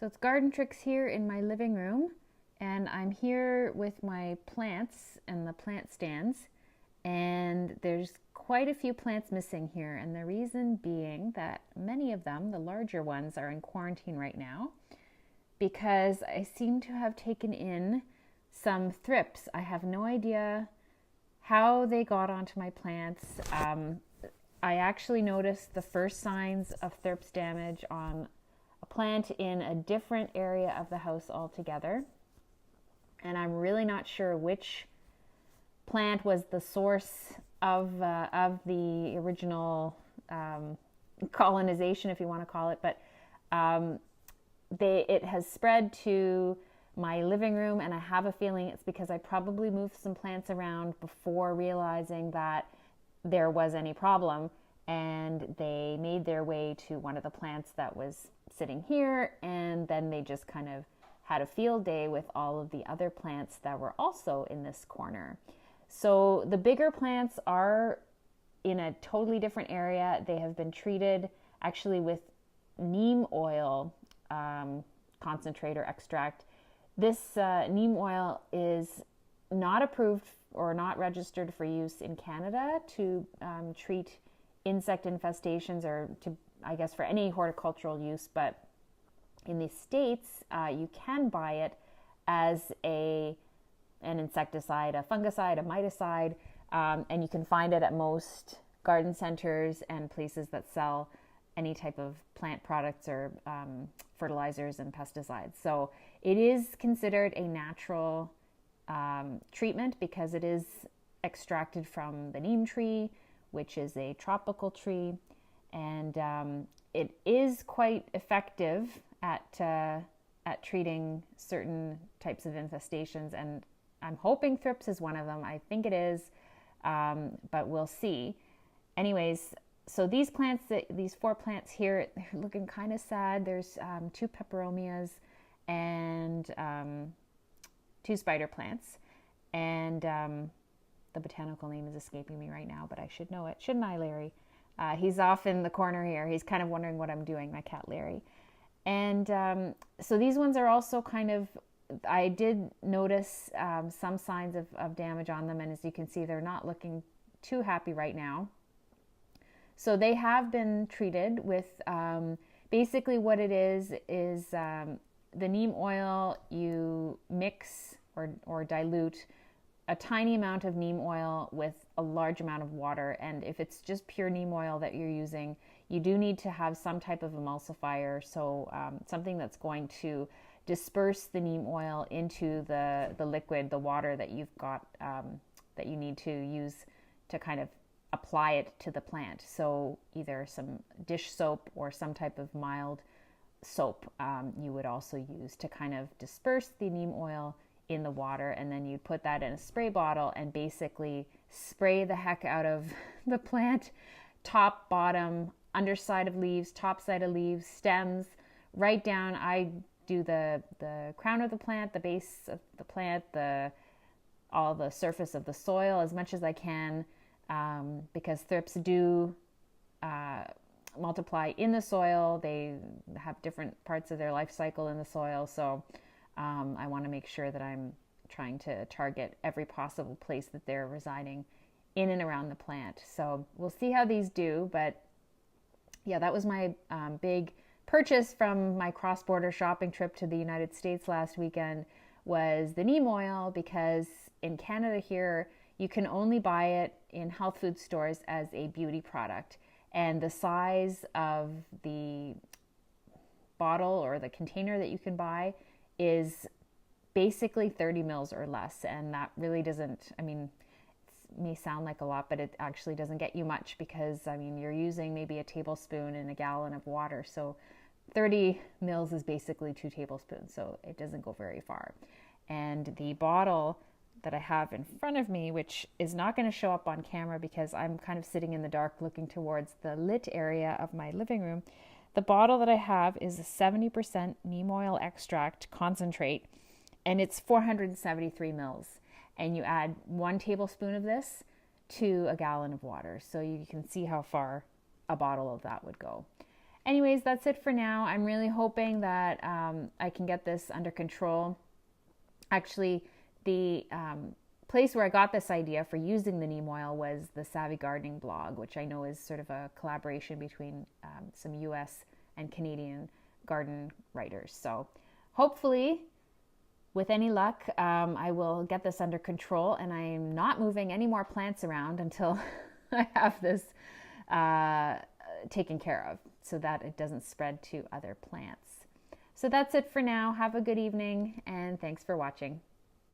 So it's Garden Tricks here in my living room, and I'm here with my plants and the plant stands, and there's quite a few plants missing here, and the reason being that many of them, the larger ones, are in quarantine right now because I seem to have taken in some thrips. I have no idea how they got onto my plants. I actually noticed the first signs of thrips damage on a plant in a different area of the house altogether. And I'm really not sure which plant was the source of the original colonization, if you want to call it. But it has spread to my living room, and I have a feeling it's because I probably moved some plants around before realizing that there was any problem, and they made their way to one of the plants that was sitting here, and then they just kind of had a field day with all of the other plants that were also in this corner. So the bigger plants are in a totally different area. They have been treated actually with neem oil concentrate or extract. This neem oil is not approved or not registered for use in Canada to treat insect infestations, or to, I guess, for any horticultural use. But in the States, you can buy it as an insecticide, a fungicide, a miticide, and you can find it at most garden centers and places that sell any type of plant products or fertilizers and pesticides. So it is considered a natural treatment because it is extracted from the neem tree, which is a tropical tree, and it is quite effective at treating certain types of infestations. And I'm hoping thrips is one of them. I think it is, but we'll see. Anyways, so these plants, these 4 plants here, they're looking kind of sad. There's 2 peperomias and 2 spider plants, and the botanical name is escaping me right now, but I should know it, shouldn't I, Larry? He's off in the corner here. He's kind of wondering what I'm doing, my cat Larry. And so these ones are also kind of, I did notice some signs of damage on them, and as you can see, they're not looking too happy right now. So they have been treated with, basically what it is the neem oil. You mix or dilute a tiny amount of neem oil with a large amount of water. And if it's just pure neem oil that you're using, you do need to have some type of emulsifier, so something that's going to disperse the neem oil into the liquid, the water that you've got, that you need to use to kind of apply it to the plant. So either some dish soap or some type of mild soap you would also use to kind of disperse the neem oil in the water, and then you put that in a spray bottle and basically spray the heck out of the plant, top, bottom, underside of leaves, top side of leaves, stems, right down. I do the crown of the plant, the base of the plant, all the surface of the soil as much as I can, because thrips do multiply in the soil. They have different parts of their life cycle in the soil, so I want to make sure that I'm trying to target every possible place that they're residing in and around the plant. So we'll see how these do, but yeah, that was my big purchase from my cross-border shopping trip to the United States last weekend, was the neem oil, because in Canada here, you can only buy it in health food stores as a beauty product. And the size of the bottle or the container that you can buy is basically 30 mils or less. And that really doesn't, I mean, it may sound like a lot, but it actually doesn't get you much, because, I mean, you're using maybe a tablespoon in a gallon of water. So 30 mils is basically 2 tablespoons. So it doesn't go very far. And the bottle that I have in front of me, which is not going to show up on camera because I'm kind of sitting in the dark looking towards the lit area of my living room. The bottle that I have is a 70% neem oil extract concentrate, and it's 473 mils. And you add 1 tablespoon of this to a gallon of water. So you can see how far a bottle of that would go. anyways, that's it for now. I'm really hoping that I can get this under control. Actually, the place where I got this idea for using the neem oil was the Savvy Gardening blog, which I know is sort of a collaboration between some US and Canadian garden writers. So hopefully, with any luck, I will get this under control, and I'm not moving any more plants around until I have this taken care of so that it doesn't spread to other plants. So that's it for now. Have a good evening, and thanks for watching.